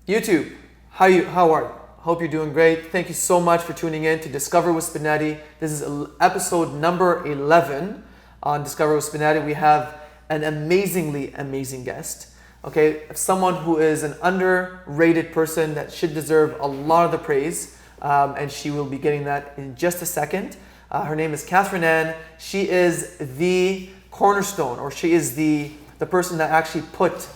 YouTube, how are you? Hope you're doing great. Thank you so much for tuning in to Discover with Sbenati. This is episode number 11 on Discover with Sbenati. We have an amazing guest. Okay, someone who is an underrated person that should deserve a lot of the praise, and she will be getting that in just a second. Her name is Catherinanne. She is the cornerstone, or she is the person that actually put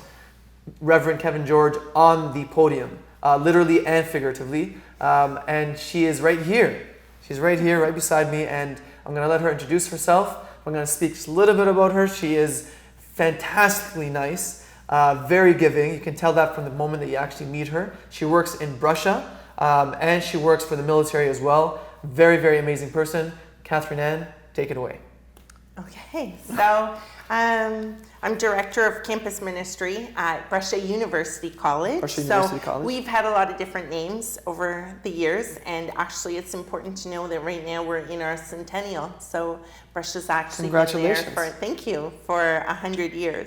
Reverend Kevin George on the podium, literally and figuratively. And she is right here. She's right here, right beside me, and I'm going to let her introduce herself. I'm going to speak just a little bit about her. She is fantastically nice, very giving. You can tell that from the moment that you actually meet her. She works in Russia, and she works for the military as well. Very amazing person. Catherinanne, take it away. Okay, so I'm Director of Campus Ministry at Russia University College. We've had a lot of different names over the years, and actually it's important to know that right now we're in our centennial. So Russia's actually been there for 100 year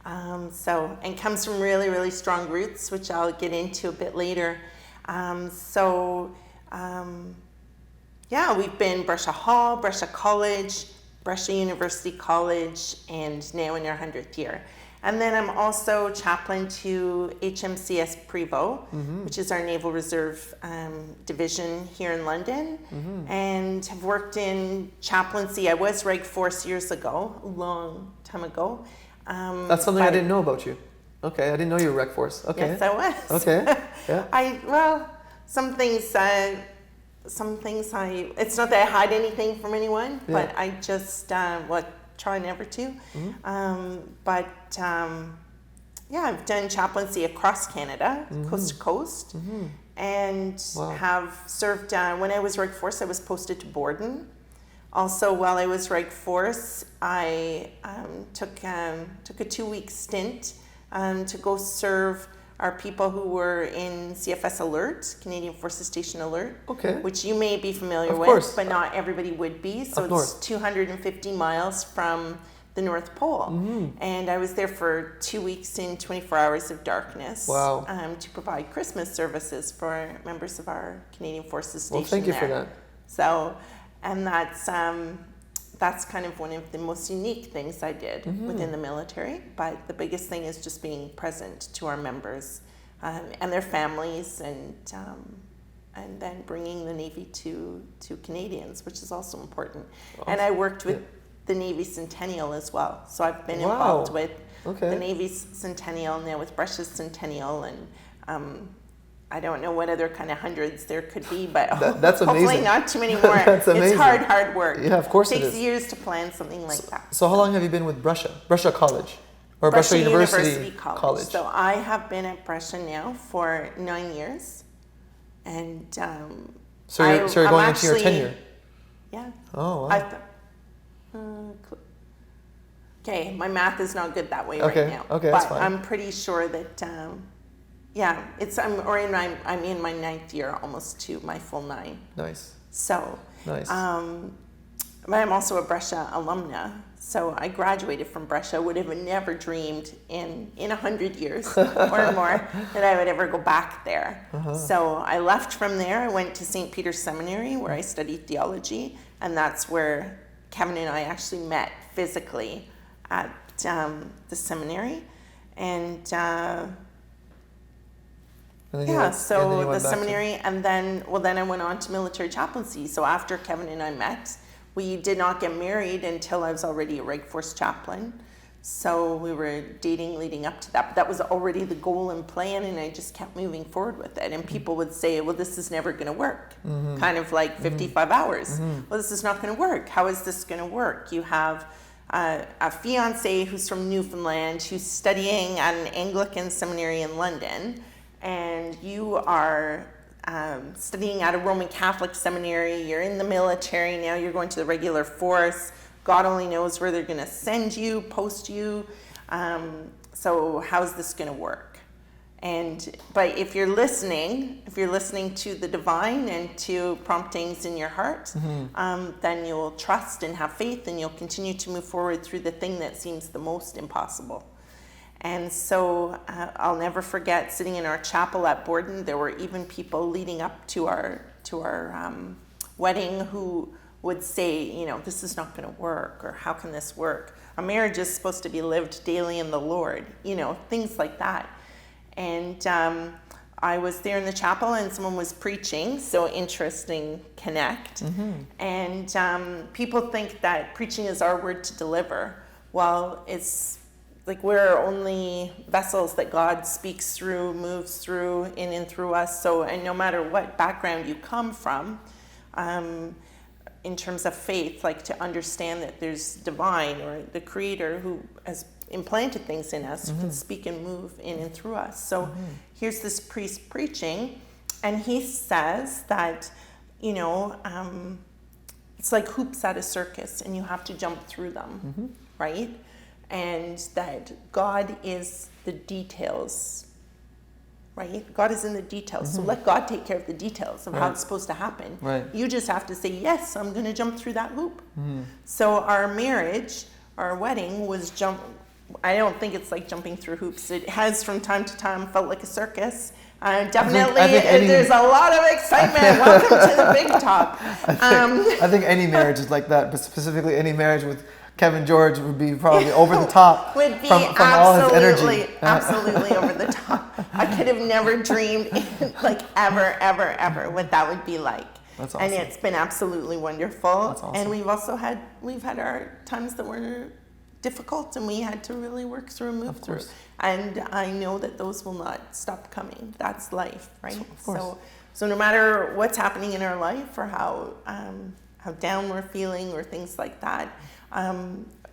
and comes from really strong roots, which I'll get into a bit later. We've been Russia Hall, Russia College, Russia University College, and now in our 100th year. And then I'm also chaplain to HMCS Prevost, which is our Naval Reserve division here in London, and have worked in chaplaincy. I was Reg Force years ago, a long time ago. That's something I didn't know about you. Okay, I didn't know you were Reg Force. Okay. Yes, I was. Okay, yeah. Some things it's not that I hide anything from anyone, but I just, try never to. I've done chaplaincy across Canada, coast to coast, and have served, when I was Reg Force, I was posted to Borden. Also, while I was Reg Force, I took a 2-week stint to go serve our people who were in CFS Alert, Canadian Forces Station Alert, which you may be familiar with, but not everybody would be. So it's 250 miles from the North Pole. And I was there for 2 weeks in 24 hours of darkness to provide Christmas services for members of our Canadian Forces Station. Well, thank you for that. So, and that's kind of one of the most unique things I did within the military. But the biggest thing is just being present to our members and their families, and then bringing the Navy to Canadians, which is also important. Awesome. And I worked with the Navy Centennial as well. So I've been involved with the Navy's Centennial, now with Russia's Centennial, and I don't know what other kind of hundreds there could be, but that's hopefully not too many more. That's amazing. It's hard work. Yeah, of course it is. Takes years to plan something like that. So how long have you been with Russia College? Or Russia University College? So I have been at Russia now for 9 years. And So you're going into your tenure? Yeah. Oh, wow. Okay, my math is not good that way right now. Okay, but that's fine. I'm pretty sure that I'm in my 9th year, almost to my full 9. Nice. So, nice. But I'm also a Brescia alumna. So I graduated from Brescia. Would have never dreamed in 100 years or more that I would ever go back there. So I left from there. I went to St. Peter's Seminary, where I studied theology, and that's where Kevin and I actually met physically at the seminary. And the seminary, and then I went on to military chaplaincy. So after Kevin and I met, we did not get married until I was already a Reg Force chaplain. So we were dating leading up to that, but that was already the goal and plan, and I just kept moving forward with it. And people would say, well, this is never going to work. Kind of like 55 hours. Well, this is not going to work. How is this going to work? You have a fiance who's from Newfoundland, who's studying at an Anglican seminary in London, and you are studying at a Roman Catholic seminary, you're in the military, now you're going to the regular force. God only knows where they're going to send you, post you. So how's this going to work? But if you're listening to the divine and to promptings in your heart, then you'll trust and have faith, and you'll continue to move forward through the thing that seems the most impossible. And so I'll never forget sitting in our chapel at Borden. There were even people leading up to our wedding who would say, you know, this is not going to work, or how can this work? A marriage is supposed to be lived daily in the Lord, you know, things like that. And I was there in the chapel and someone was preaching, so interesting connect. And people think that preaching is our word to deliver. Well, it's like we're only vessels that God speaks through, moves through, in and through us. So, and no matter what background you come from, in terms of faith, like to understand that there's divine or the Creator who has implanted things in us, who can speak and move in and through us. So here's this priest preaching, and he says that, you know, it's like hoops at a circus, and you have to jump through them, right? And that God is the details, right? God is in the details. So let God take care of the details of how it's supposed to happen. You just have to say, yes, I'm going to jump through that hoop. So our marriage, our wedding was I don't think it's like jumping through hoops. It has from time to time felt like a circus. Definitely, there's a lot of excitement. Welcome to the big top. I think any marriage is like that, but specifically any marriage with Kevin George would be probably over the top. Would be from all his energy. Absolutely over the top. I could have never dreamed, like ever, what that would be like. That's awesome. And it's been absolutely wonderful. That's awesome. And we've had our times that were difficult, and we had to really work through and move through. And I know that those will not stop coming. That's life, right? Of course. So no matter what's happening in our life, or how down we're feeling, or things like that,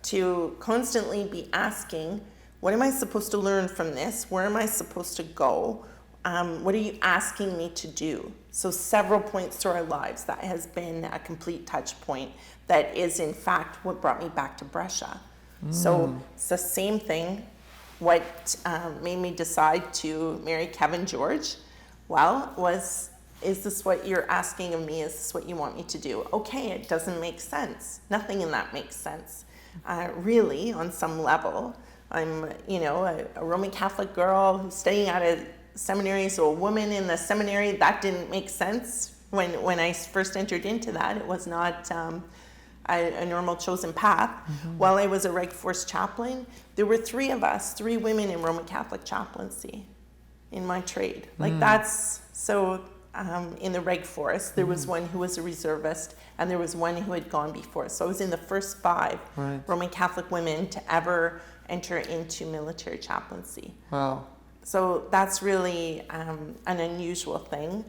to constantly be asking, what am I supposed to learn from this? Where am I supposed to go? What are you asking me to do? So several points through our lives, that has been a complete touch point that is in fact what brought me back to Brescia. So it's the same thing. What made me decide to marry Kevin George, is this what you're asking of me? Is this what you want me to do? Okay, it doesn't make sense. Nothing in that makes sense. Really, on some level. I'm, a Roman Catholic girl who's studying at a seminary, so a woman in the seminary, that didn't make sense. When I first entered into that, it was not a normal chosen path. While I was a Reg Force chaplain, there were three women in Roman Catholic chaplaincy in my trade. Like that's, so in the Reg Force, there was one who was a reservist, and there was one who had gone before. So I was in the first 5 Roman Catholic women to ever enter into military chaplaincy. Wow. So that's really an unusual thing.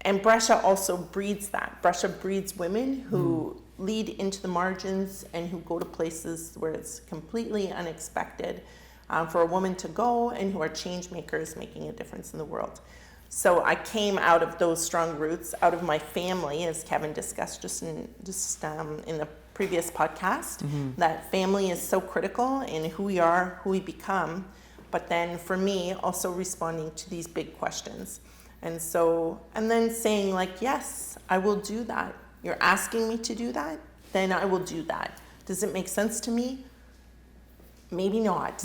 And Brescia also breeds that. Brescia breeds women who lead into the margins and who go to places where it's completely unexpected for a woman to go, and who are change makers making a difference in the world. So I came out of those strong roots, out of my family, as Kevin discussed just in the previous podcast, that family is so critical in who we are, who we become, but then for me, also responding to these big questions. And then saying like, yes, I will do that. You're asking me to do that? Then I will do that. Does it make sense to me? Maybe not.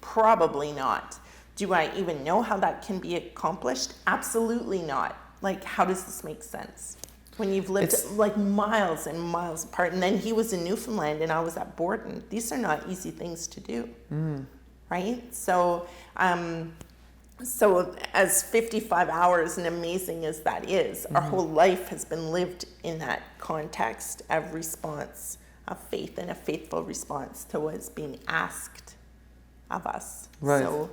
Probably not. Do I even know how that can be accomplished? Absolutely not. Like, how does this make sense? When you've lived like miles and miles apart, and then he was in Newfoundland and I was at Borden. These are not easy things to do, right? So as 55 hours, and amazing as that is, our whole life has been lived in that context of response, of faith, and a faithful response to what's being asked of us. Right. So,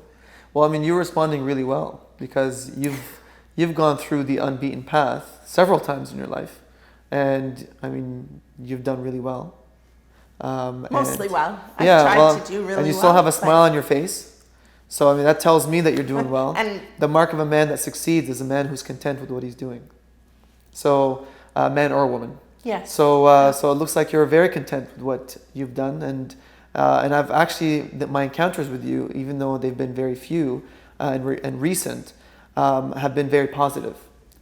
well, I mean, you're responding really well, because you've gone through the unbeaten path several times in your life, and I mean, you've done really well. Mostly well. I've tried to do really well. And you still have a smile on your face. So, I mean, that tells me that you're doing well. And the mark of a man that succeeds is a man who's content with what he's doing. So, man or woman. Yes. So it looks like you're very content with what you've done. And I've actually, my encounters with you, even though they've been very few and recent, have been very positive.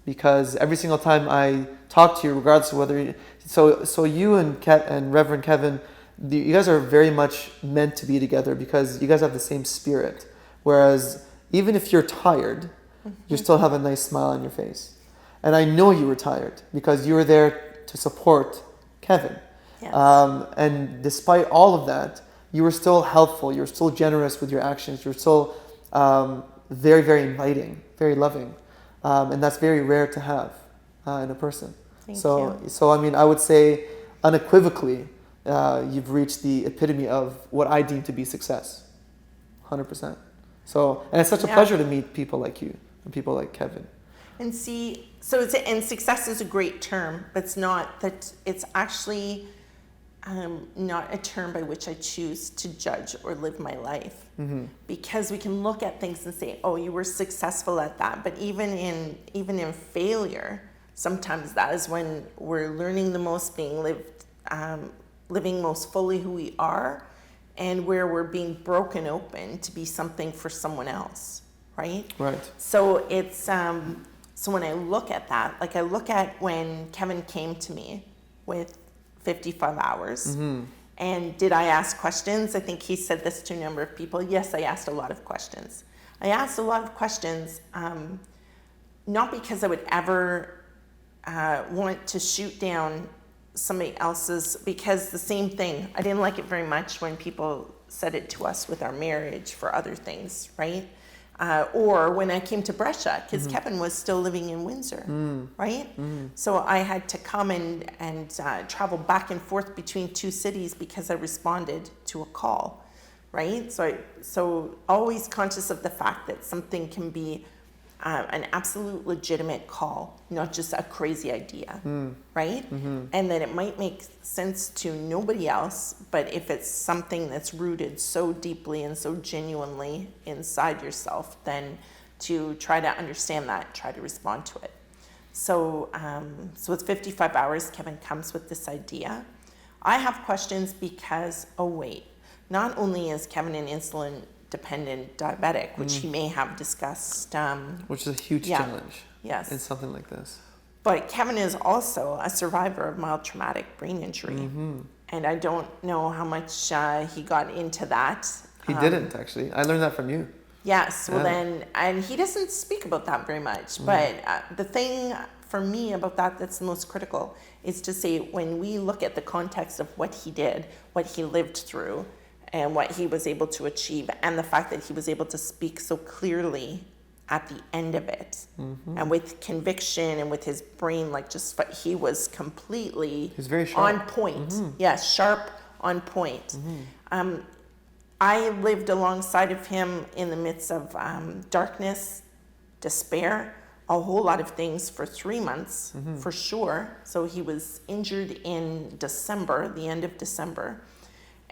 Because every single time I talk to you, regardless of whether... So you and Reverend Kevin, you guys are very much meant to be together because you guys have the same spirit. Whereas even if you're tired, you still have a nice smile on your face. And I know you were tired because you were there to support Kevin. Yes. And despite all of that, you were still helpful. You were still generous with your actions. You were still very, very inviting, very loving. And that's very rare to have in a person. Thank you. So I mean, I would say unequivocally, you've reached the epitome of what I deem to be success. 100%. So, and it's such a pleasure to meet people like you and people like Kevin. And see, so and success is a great term, but it's not that. It's actually not a term by which I choose to judge or live my life, because we can look at things and say, "Oh, you were successful at that." But even in failure, sometimes that is when we're learning the most, living most fully who we are, and where we're being broken open to be something for someone else, right? Right. So it's so when I look at that, like I look at when Kevin came to me with 55 hours, and did I ask questions? I think he said this to a number of people. Yes, I asked a lot of questions. I asked a lot of questions, not because I would ever want to shoot down somebody else's, because the same thing, I didn't like it very much when people said it to us with our marriage for other things, right? Or when I came to Brescia, because Kevin was still living in Windsor, right? So I had to come and travel back and forth between two cities because I responded to a call, right? So always conscious of the fact that something can be an absolute legitimate call, not just a crazy idea, right? And that it might make sense to nobody else, but if it's something that's rooted so deeply and so genuinely inside yourself, then to try to understand that, try to respond to it. So it's 55 hours, Kevin comes with this idea. I have questions because, not only is Kevin an insulin-dependent diabetic, which he may have discussed. Which is a huge challenge. Yes. In something like this. But Kevin is also a survivor of mild traumatic brain injury. And I don't know how much he got into that. He didn't, actually. I learned that from you. Yes. Well, then, and he doesn't speak about that very much. But the thing for me about that that's the most critical is to say, when we look at the context of what he did, what he lived through, and what he was able to achieve, and the fact that he was able to speak so clearly at the end of it, and with conviction and with his brain, he was completely very sharp. on point. Yes, sharp, on point. I lived alongside of him in the midst of darkness, despair, a whole lot of things for 3 months, for sure. So he was injured in December, the end of December.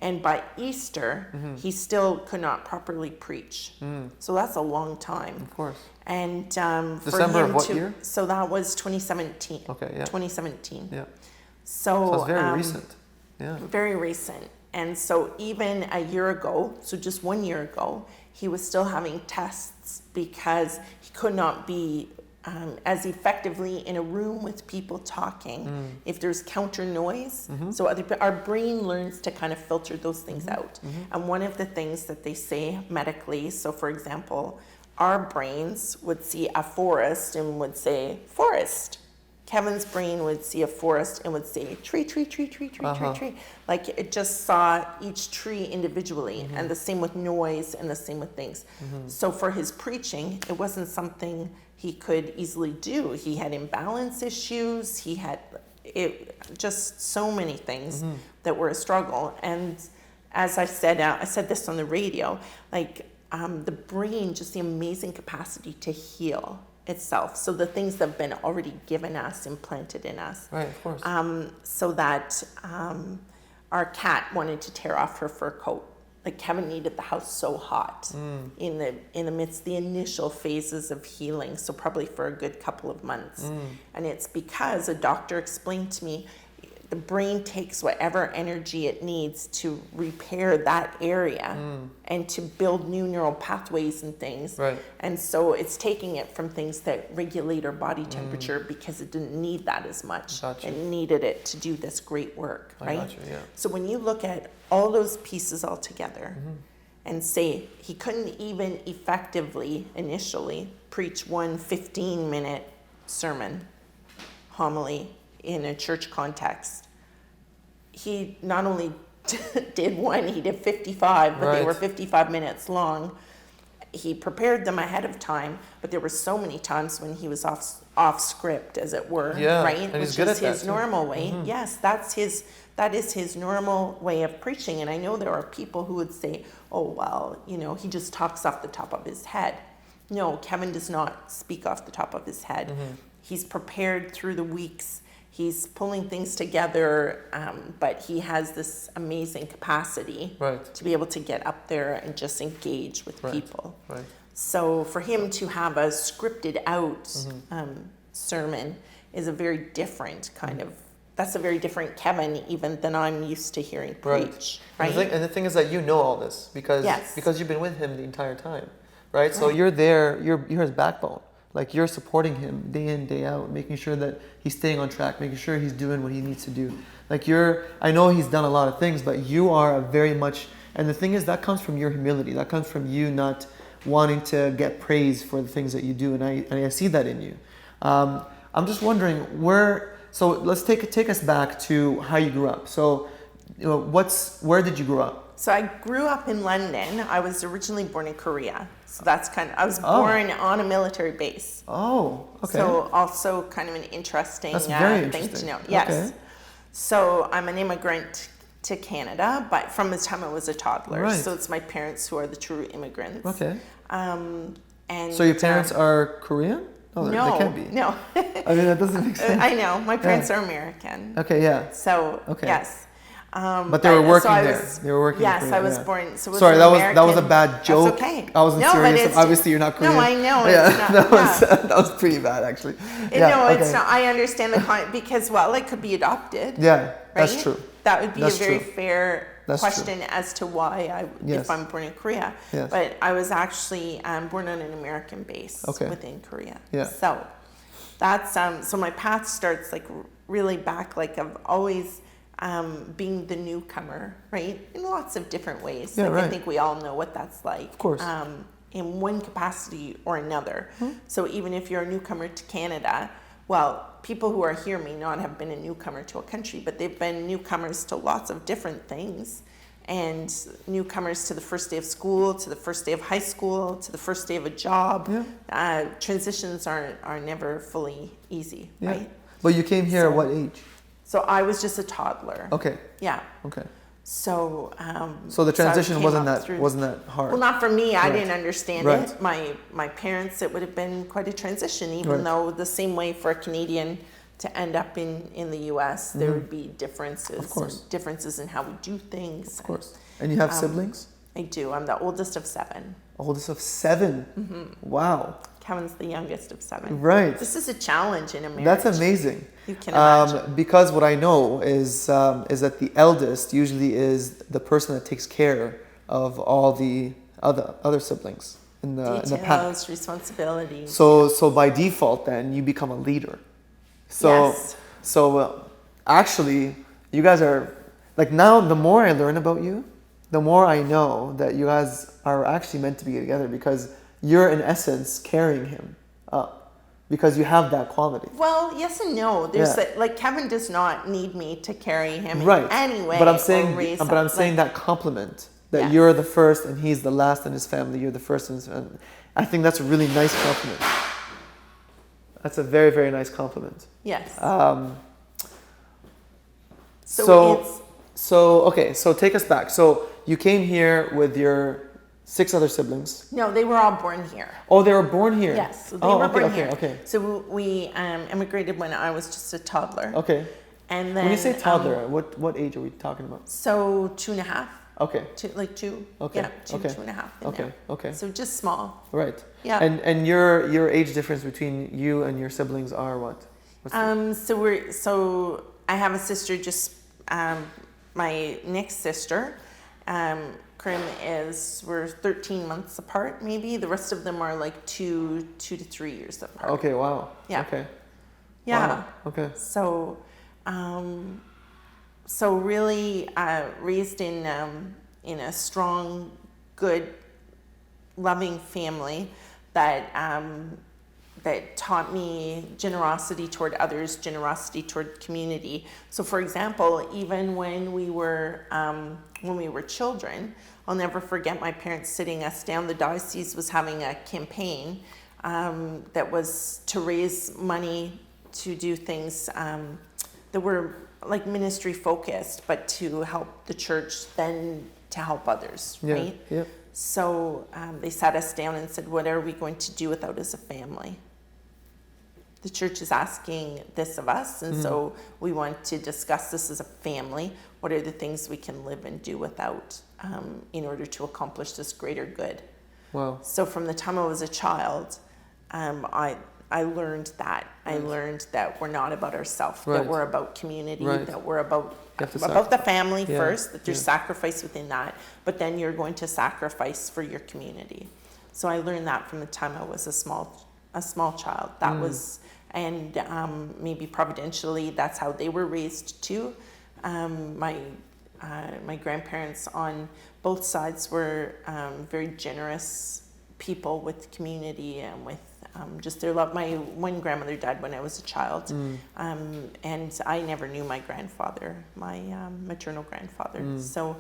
And by Easter, he still could not properly preach. So that's a long time. Of course. And December of what year? So that was 2017. Okay, yeah. 2017. Yeah. So it's very recent. Yeah. Very recent. And so even a year ago, so just 1 year ago, he was still having tests because he could not be as effectively in a room with people talking if there's counter noise. So our brain learns to kind of filter those things out. And one of the things that they say medically, so for example, our brains would see a forest and would say forest. Kevin's brain would see a forest and would say tree, tree, tree, tree, tree, tree, tree. Like it just saw each tree individually, and the same with noise and the same with things. So for his preaching, it wasn't something he could easily do. He had imbalance issues. He had just so many things that were a struggle. And as I said this on the radio, the brain, just the amazing capacity to heal itself. So the things that have been already given us, implanted in us. Right, of course. So that our cat wanted to tear off her fur coat. Like Kevin needed the house so hot in the midst of the initial phases of healing. So probably for a good couple of months. And it's because a doctor explained to me, the brain takes whatever energy it needs to repair that area and to build new neural pathways and things. Right. And so it's taking it from things that regulate our body temperature because it didn't need that as much. Gotcha. It needed it to do this great work, right? Gotcha, yeah. So when you look at all those pieces all together and say he couldn't even effectively initially preach one 15-minute sermon, homily, in a church context. He not only did one, he did 55, but they were 55 minutes long. He prepared them ahead of time, but there were so many times when he was off script, as it were, right? And which he's good is at his that, normal way. Yes, that is his normal way of preaching. And I know there are people who would say, oh, well, he just talks off the top of his head. No, Kevin does not speak off the top of his head. He's prepared through the weeks. He's pulling things together, but he has this amazing capacity to be able to get up there and just engage with people. Right. So for him to have a scripted out sermon is a very different kind of, that's a very different Kevin even than I'm used to hearing preach. Right. And the thing is that you know all this because you've been with him the entire time, right? So you're there, you're his backbone. Like you're supporting him day in, day out, making sure that he's staying on track, making sure he's doing what he needs to do. Like I know he's done a lot of things, but you are very much, and the thing is that comes from your humility. That comes from you not wanting to get praise for the things that you do. And I see that in you. I'm just wondering so let's take us back to how you grew up. So, where did you grow up? So I grew up in London. I was originally born in Korea. So that's I was born on a military base. Oh, okay. So also kind of an interesting thing to know. Yes. Okay. So I'm an immigrant to Canada, but from the time I was a toddler. Right. So it's my parents who are the true immigrants. Okay. And so your parents are Korean? Oh, no, they can't be. No. I mean, that doesn't make sense. I know. My parents are American. Okay, yeah. So, yes. But they were working there. They were working. Yes, Korea, I was born. So sorry, that was a bad joke. That's okay. I wasn't serious. Obviously, you're not Korean. No, I know. That was pretty bad, actually. It's not. I understand the comment because it could be adopted. Yeah, right? That's true. That would be a very fair question as to why if I'm born in Korea. Yes. But I was actually born on an American base within Korea. Yeah. So that's so my path starts really back. I've always being the newcomer, right? In lots of different ways. Yeah, I think we all know what that's like. Of course. In one capacity or another. Mm-hmm. So even if you're a newcomer to Canada, people who are here may not have been a newcomer to a country, but they've been newcomers to lots of different things. And newcomers to the first day of school, to the first day of high school, to the first day of a job. Yeah. Transitions are never fully easy, right? But you came here at what age? So I was just a toddler. Okay. Yeah. Okay. So so the transition wasn't that hard. Well, not for me. I didn't understand it. My parents, it would have been quite a transition, even though the same way for a Canadian to end up in the U.S., there would be differences. Of course. Differences in how we do things. Of course. And you have siblings? I do. I'm the oldest of 7. Oldest of 7? Mm-hmm. Wow. Kevin's the youngest of 7. Right. This is a challenge in a marriage. That's amazing. You can imagine. Because what I know is that the eldest usually is the person that takes care of all the other siblings in the pack. Responsibilities. So by default, then you become a leader. So actually, you guys are now. The more I learn about you, the more I know that you guys are actually meant to be together because you're in essence carrying him up because you have that quality. Well, yes and no. There's Kevin does not need me to carry him in any way. But I'm saying that compliment that you're the first and he's the last in his family. You're the first in his family. I think that's a really nice compliment. That's a very, very nice compliment. Yes. So take us back. So you came here with your 6 other siblings. No, they were all born here. Oh, they were born here? Yes, so they were born here. Okay. So we immigrated when I was just a toddler. Okay. And then when you say toddler, what age are we talking about? So 2.5. Okay. 2. Okay. Yeah, 2.5. Okay. So just small. Right. Yeah. And your age difference between you and your siblings are what? So I have a sister, just my next sister. Krim we're 13 months apart, maybe. The rest of them are like 2 to 3 years apart. Okay, wow. Yeah. Okay. Yeah. Wow. Okay. So, so really raised in a strong, good, loving family that that taught me generosity toward others, generosity toward community. So, for example, even when we were children, I'll never forget my parents sitting us down. The diocese was having a campaign that was to raise money to do things that were like ministry focused, but to help the church, then to help others, right? Yeah. So they sat us down and said, what are we going to do without as a family? The church is asking this of us, and so we want to discuss this as a family. What are the things we can live and do without in order to accomplish this greater good? Wow. So from the time I was a child, I learned that. Right. I learned that we're not about ourselves, that we're about community, that we're about the family first, that there's sacrifice within that, but then you're going to sacrifice for your community. So I learned that from the time I was a small child. That was, and maybe providentially, that's how they were raised too. My grandparents on both sides were very generous people with community and with just their love. My one grandmother died when I was a child, and I never knew my grandfather, my maternal grandfather. So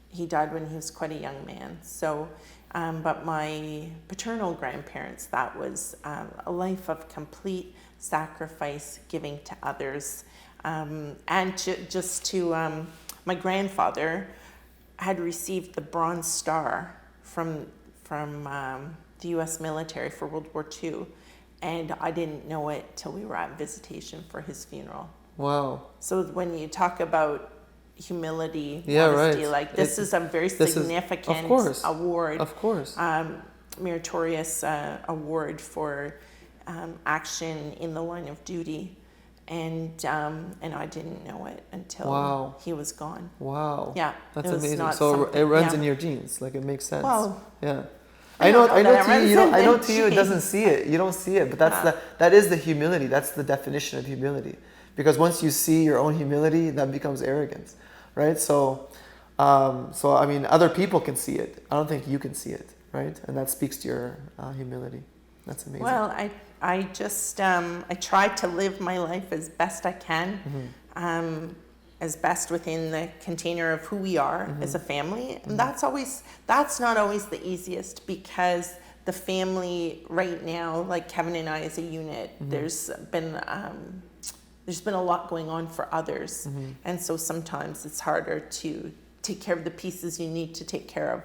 he died when he was quite a young man. So, but my paternal grandparents, that was a life of complete sacrifice, giving to others, and my grandfather had received the Bronze Star from the U.S. military for World War II, and I didn't know it till we were at visitation for his funeral. Wow. So when you talk about humility, honesty, like this is a very significant award. Of course. Meritorious award for action in the line of duty. And I didn't know it until he was gone. Wow. Yeah. That's amazing. So it runs in your genes. Like, it makes sense. Well, yeah. I know to you it doesn't see it. You don't see it, but that is the humility. That's the definition of humility. Because once you see your own humility, that becomes arrogance, right? So I mean, other people can see it. I don't think you can see it, right? And that speaks to your humility. That's amazing. Well, I just I try to live my life as best I can. As best within the container of who we are as a family. And that's not always the easiest, because the family right now, like Kevin and I as a unit, there's been a lot going on for others. And so sometimes it's harder to take care of the pieces you need to take care of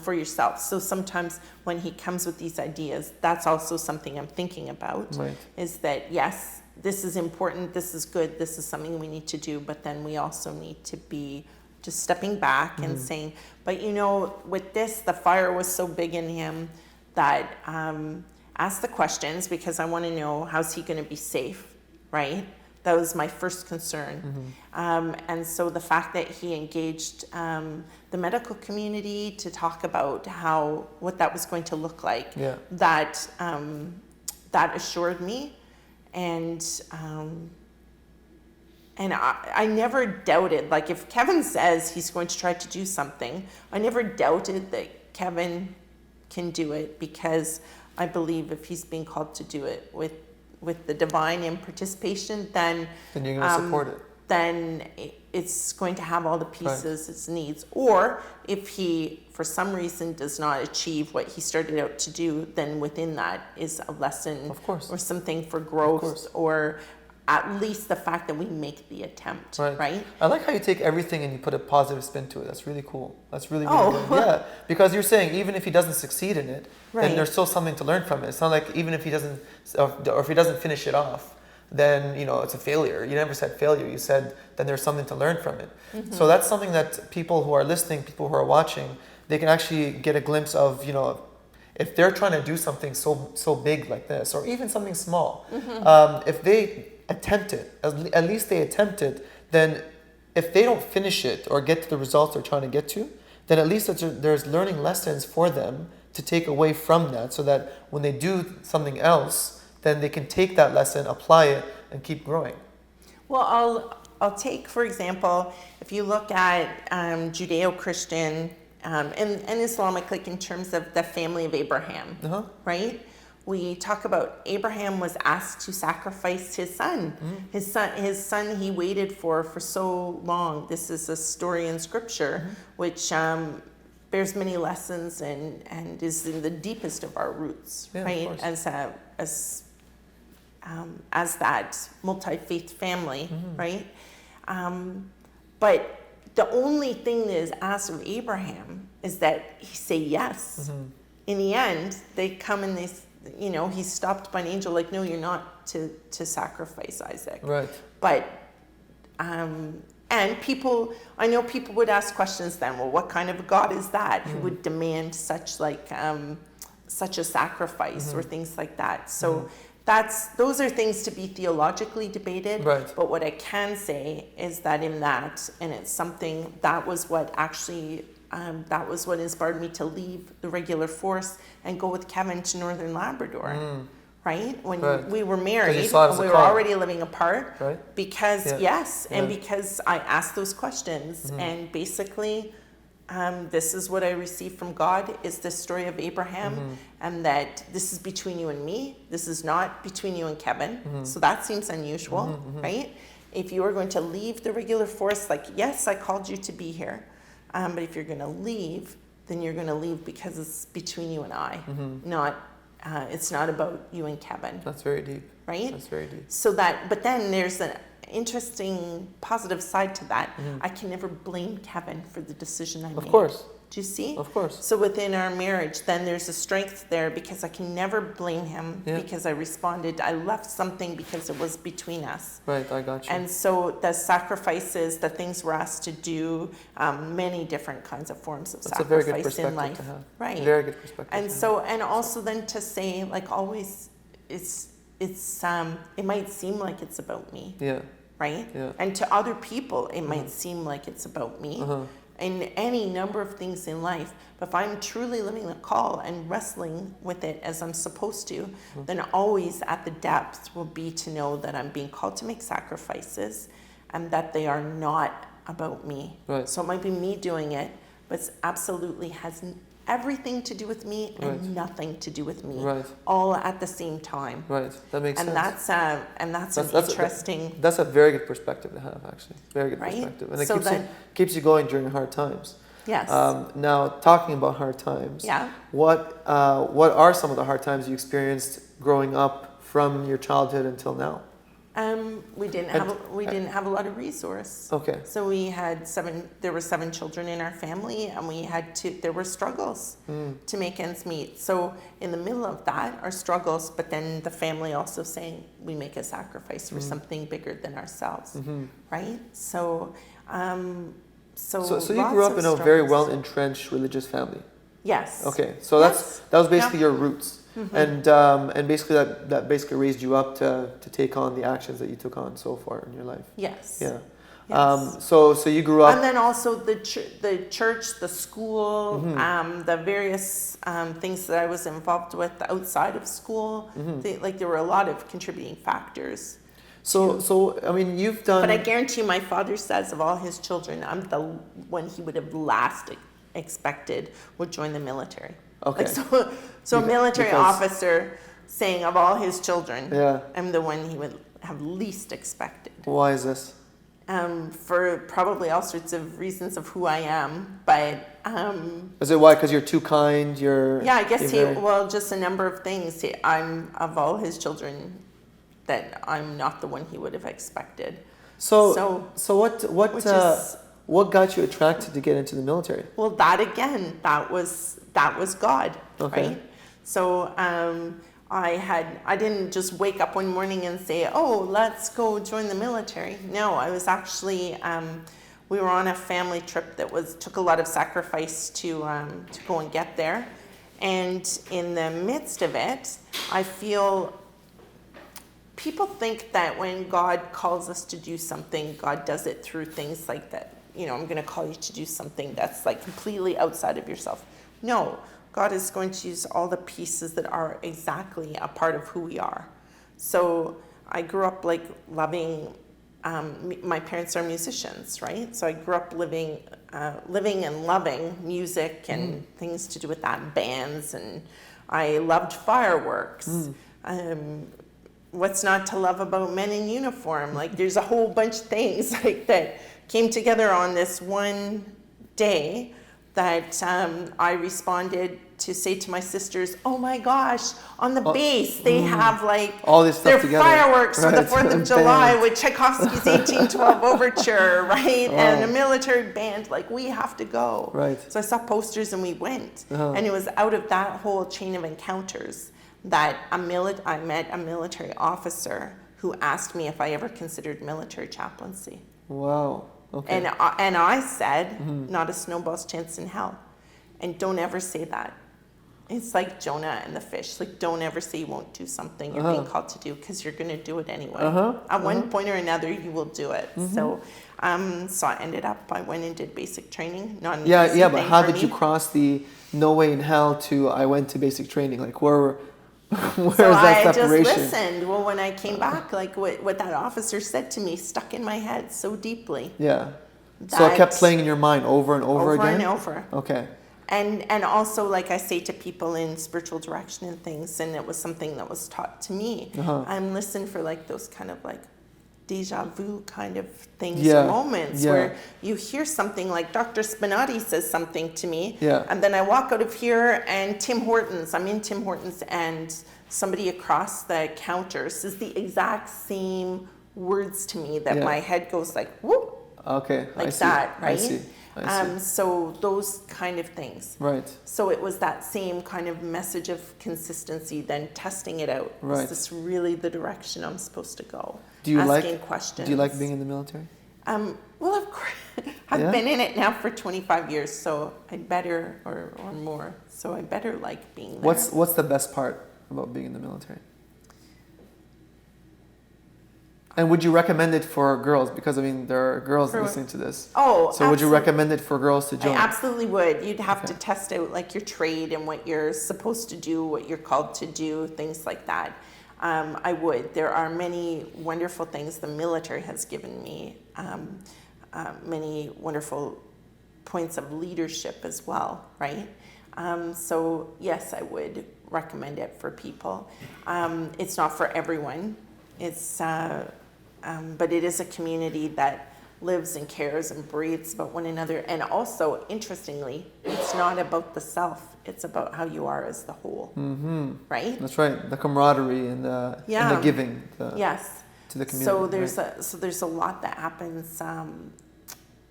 for yourself. So sometimes when he comes with these ideas, that's also something I'm thinking about, is that yes, this is important, this is good, this is something we need to do, but then we also need to be just stepping back and saying, but with this, the fire was so big in him that ask the questions, because I want to know, how's he going to be safe, right? That was my first concern. And so the fact that he engaged the medical community to talk about what that was going to look like, that assured me. And I never doubted, like, if Kevin says he's going to try to do something, I never doubted that Kevin can do it, because I believe if he's being called to do it with the divine in participation, then you're going to support it. Then it's going to have all the pieces it needs. Or if he, for some reason, does not achieve what he started out to do, then within that is a lesson, or something for growth, or at least the fact that we make the attempt, right? I like how you take everything and you put a positive spin to it. That's really cool. That's really good. Yeah, because you're saying even if he doesn't succeed in it, then there's still something to learn from it. It's not like even if he doesn't, or if he doesn't finish it off, then it's a failure. You never said failure. You said then there's something to learn from it. So that's something that people who are listening, people who are watching, they can actually get a glimpse of, if they're trying to do something so big like this, or even something small, if they attempt it, at least they attempt it, then if they don't finish it or get to the results they're trying to get to, then at least there's learning lessons for them to take away from that, so that when they do something else, then they can take that lesson, apply it, and keep growing. Well, I'll take, for example, if you look at Judeo-Christian and Islamic, like in terms of the family of Abraham, right? We talk about Abraham was asked to sacrifice his son. His son he waited for so long. This is a story in Scripture, which bears many lessons and is in the deepest of our roots, right? As that multi-faith family, right? But the only thing that is asked of Abraham is that he say yes. In the end, they come and he's stopped by an angel, like, no, you're not to sacrifice Isaac. Right. But, and I know people would ask questions then, well, what kind of a God is that who would demand such a sacrifice or things like that? So those are things to be theologically debated. Right. But what I can say is that in that, and it's something that was what inspired me to leave the regular force and go with Kevin to Northern Labrador. Right? When we were married, we were already living apart. Right. Because, and because I asked those questions. And basically, this is what I received from God, is the story of Abraham, and that this is between you and me. This is not between you and Kevin. So that seems unusual, right? If you are going to leave the regular force, like, yes, I called you to be here. But if you're going to leave, then you're going to leave because it's between you and I, it's not about you and Kevin. That's very deep. Right? That's very deep. But then there's an interesting positive side to that. I can never blame Kevin for the decision I made. Of course. Do you see? Of course. So within our marriage, then there's a strength there, because I can never blame him because I responded. I left something because it was between us. Right, I got you. And so the sacrifices, the things we're asked to do, many different kinds of forms of That's a very good sacrifice in life. perspective to have. Right. Very good perspective. And so, and also then to say, like, always, it might seem like it's about me. Yeah. Right? Yeah. And to other people, it might seem like it's about me. In any number of things in life. But if I'm truly living the call and wrestling with it as I'm supposed to, then always at the depth will be to know that I'm being called to make sacrifices and that they are not about me. Right. So it might be me doing it, but it absolutely has everything to do with me and nothing to do with me. Right. All at the same time. Right. That makes sense. That's an interesting. That's a very good perspective to have, actually. Very good Right? perspective, and it So keeps you going during hard times. Yes. Now, talking about hard times. Yeah. What are some of the hard times you experienced growing up from your childhood until now? We didn't have a lot of resource. Okay. So there were 7 children in our family, and there were struggles to make ends meet. So in the middle of that are struggles, but then the family also saying we make a sacrifice for something bigger than ourselves, right? So you grew up in a very well entrenched religious family. Yes. Okay, so that was basically your roots. And basically that basically raised you up to take on the actions that you took on so far in your life. Yes. Yeah. Yes. So you grew up. And then also the church, the school, the various things that I was involved with outside of school. There were a lot of contributing factors. So I mean, you've done. But I guarantee you, my father says of all his children, I'm the one he would have last expected would join the military. Okay. So a military officer saying of all his children, I'm the one he would have least expected. Why is this? For probably all sorts of reasons of who I am, but is it why? Because you're too kind. I guess just a number of things. I'm of all his children that I'm not the one he would have expected. So what got you attracted to get into the military? Well, that was God, right? So I didn't just wake up one morning and say, oh, let's go join the military. No, I was actually, we were on a family trip that took a lot of sacrifice to go and get there. And in the midst of it, I feel people think that when God calls us to do something, God does it through things like that. You know, I'm going to call you to do something that's like completely outside of yourself. No, God is going to use all the pieces that are exactly a part of who we are. So I grew up like loving, my parents are musicians, right? So I grew up living and loving music and things to do with that, bands, and I loved fireworks. What's not to love about men in uniform? Like there's a whole bunch of things like that came together on this one day that I responded to say to my sisters, oh my gosh, on the base they have like all this stuff their together. Fireworks for the 4th of July with Tchaikovsky's 1812 Overture, right? Wow. And a military band, like we have to go. Right. So I saw posters and we went. And it was out of that whole chain of encounters that I met a military officer who asked me if I ever considered military chaplaincy. Wow. Okay. And I said, not a snowball's chance in hell. And don't ever say that. It's like Jonah and the fish. Like, don't ever say you won't do something you're being called to do, because you're going to do it anyway. At one point or another, you will do it. So I ended up, I went and did basic training. Not an easy but thing how for did you me. cross the no way in hell to I went to basic training? Like, where is So that I separation? just listened. Well, when I came back, like what that officer said to me stuck in my head so deeply. Yeah. So it kept playing in your mind over and over again? Over and over. Okay. And also, like I say to people in spiritual direction and things, and it was something that was taught to me, I'm listening for like those kind of like deja vu kind of things, moments where you hear something like Dr. Sbenati says something to me, and then I walk out of here and I'm in Tim Hortons, and somebody across the counter says the exact same words to me that my head goes like, whoop. Okay, like I see. that, right? I see. So those kind of things. Right. So it was that same kind of message of consistency, then testing it out. Right. Is this really the direction I'm supposed to go? Do you Asking questions. Do you like being in the military? Well, of course, I've been in it now for 25 years, so I better, or more, so I better like being there. What's the best part about being in the military? And would you recommend it for girls? Because, I mean, there are girls listening to this. Oh, so absolutely. Would you recommend it for girls to join? I absolutely would. You'd have to test out, like, your trade and what you're supposed to do, what you're called to do, things like that. I would. There are many wonderful things the military has given me, many wonderful points of leadership as well, right? So, yes, I would recommend it for people. It's not for everyone. It's... but it is a community that lives and cares and breathes about one another. And also, interestingly, it's not about the self. It's about how you are as the whole. Right? That's right. The camaraderie and the giving. Yes. To the community. So there's a lot that happens.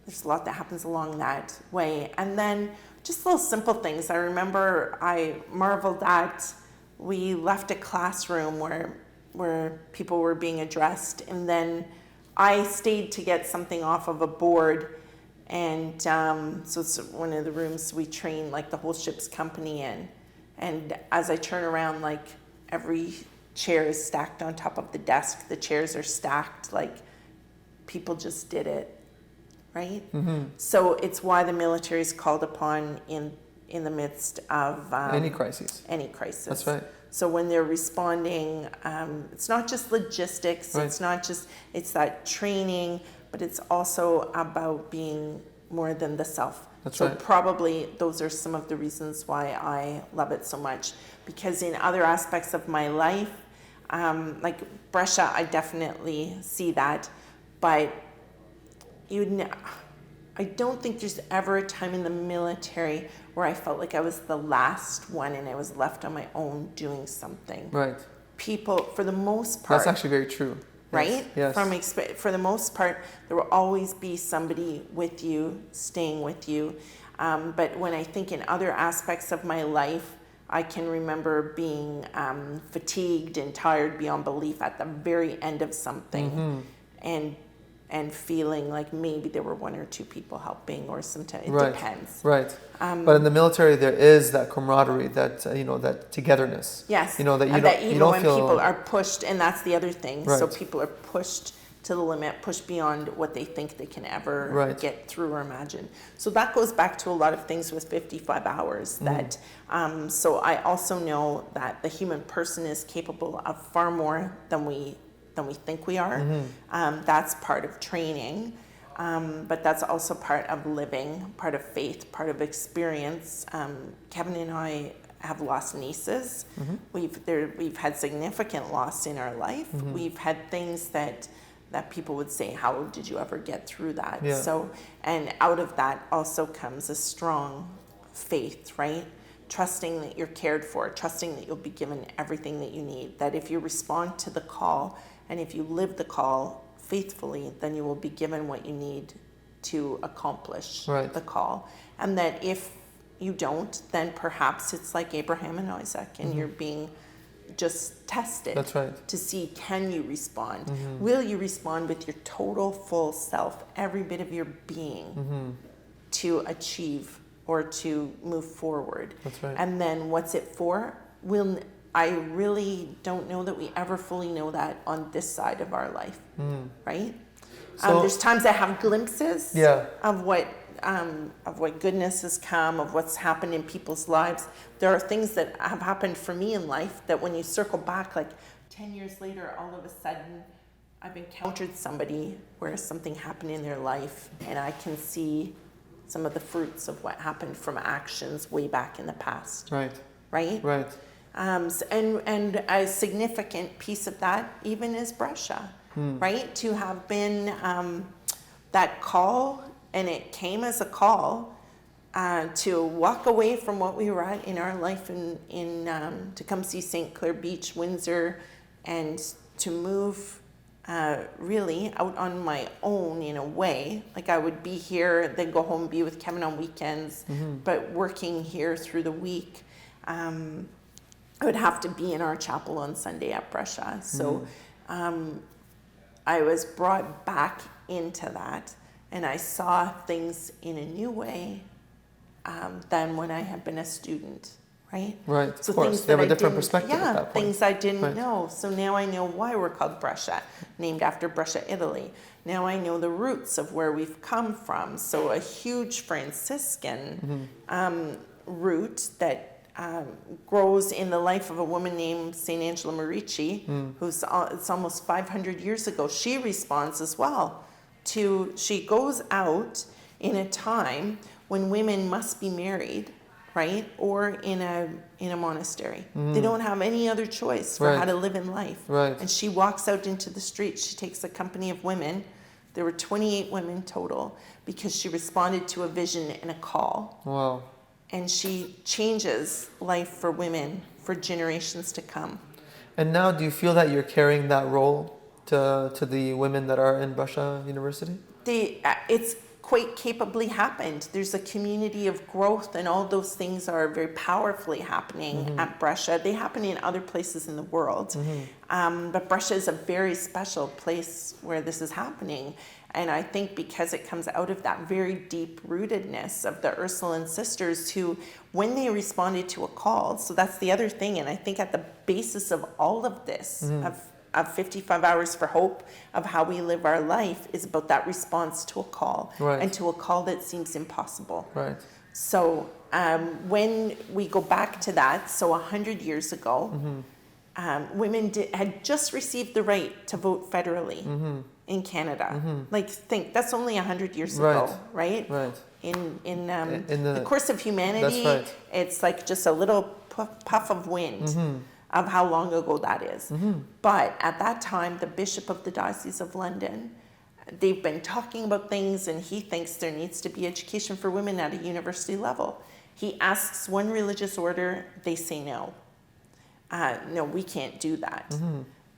There's a lot that happens along that way. And then just little simple things. I remember I marveled at, we left a classroom where people were being addressed, and then I stayed to get something off of a board, and so it's one of the rooms we train like the whole ship's company in, and as I turn around, like every chair is stacked on top of the desk, the chairs are stacked, like people just did it, right? So it's why the military is called upon in the midst of any crisis. That's right. So when they're responding, it's not just logistics, it's not just, it's that training, but it's also about being more than the self. That's so right. Probably those are some of the reasons why I love it so much. Because in other aspects of my life, like Brescia, I definitely see that, but I don't think there's ever a time in the military where I felt like I was the last one and I was left on my own doing something. Right. People, for the most part. That's actually very true. Right? Yes. For the most part, there will always be somebody with you, staying with you. But when I think in other aspects of my life, I can remember being fatigued and tired beyond belief at the very end of something. And and feeling like maybe there were one or two people helping, or sometimes it depends. Right. But in the military, there is that camaraderie, that that togetherness. Yes. That you don't feel people are pushed, and that's the other thing. Right. So people are pushed to the limit, pushed beyond what they think they can ever get through or imagine. So that goes back to a lot of things with 55 hours. That so I also know that the human person is capable of far more than we think we are. That's part of training, but that's also part of living, part of faith, part of experience. Kevin and I have lost nieces. We've had significant loss in our life. We've had things that people would say, how did you ever get through that? Yeah. So, and out of that also comes a strong faith, right? Trusting that you're cared for, trusting that you'll be given everything that you need, that if you respond to the call and if you live the call faithfully, then you will be given what you need to accomplish the call. And that if you don't, then perhaps it's like Abraham and Isaac, and you're being just tested. That's right. To see, can you respond? Will you respond with your total full self, every bit of your being, to achieve or to move forward? That's right. And then what's it for? I really don't know that we ever fully know that on this side of our life, right? So, there's times I have glimpses of what goodness has come, of what's happened in people's lives. There are things that have happened for me in life that when you circle back, like 10 years later, all of a sudden, I've encountered somebody where something happened in their life, and I can see some of the fruits of what happened from actions way back in the past. Right. Right? Right. And a significant piece of that even is Brescia, right? To have been that call, and it came as a call to walk away from what we were at in our life to come see St. Clair Beach, Windsor, and to move really out on my own in a way. Like I would be here, then go home, be with Kevin on weekends, but working here through the week. I would have to be in our chapel on Sunday at Brescia. So I was brought back into that, and I saw things in a new way than when I had been a student, right? Right, so of course. Things you have that a different perspective at that point. Things I didn't know. So now I know why we're called Brescia, named after Brescia, Italy. Now I know the roots of where we've come from. So a huge Franciscan root that grows in the life of a woman named St. Angela Merici, who's it's almost 500 years ago. She responds as well she goes out in a time when women must be married, right? Or in a monastery. They don't have any other choice for how to live in life. Right. And she walks out into the streets. She takes a company of women. There were 28 women total, because she responded to a vision and a call. Wow. And she changes life for women for generations to come. And now, do you feel that you're carrying that role to the women that are in Brescia University? It's quite capably happened. There's a community of growth, and all those things are very powerfully happening at Brescia. They happen in other places in the world. But Brescia is a very special place where this is happening. And I think because it comes out of that very deep rootedness of the Ursuline sisters who, when they responded to a call, so that's the other thing. And I think at the basis of all of this, of 55 Hours for Hope, of how we live our life, is about that response to a call, and to a call that seems impossible. Right. So when we go back to that, so 100 years ago, women had just received the right to vote federally in Canada. Like, think, that's only 100 years ago, right? Right. In the course of humanity, it's like just a little puff of wind of how long ago that is. But at that time, the Bishop of the Diocese of London, they've been talking about things, and he thinks there needs to be education for women at a university level. He asks one religious order, they say no. No, we can't do that.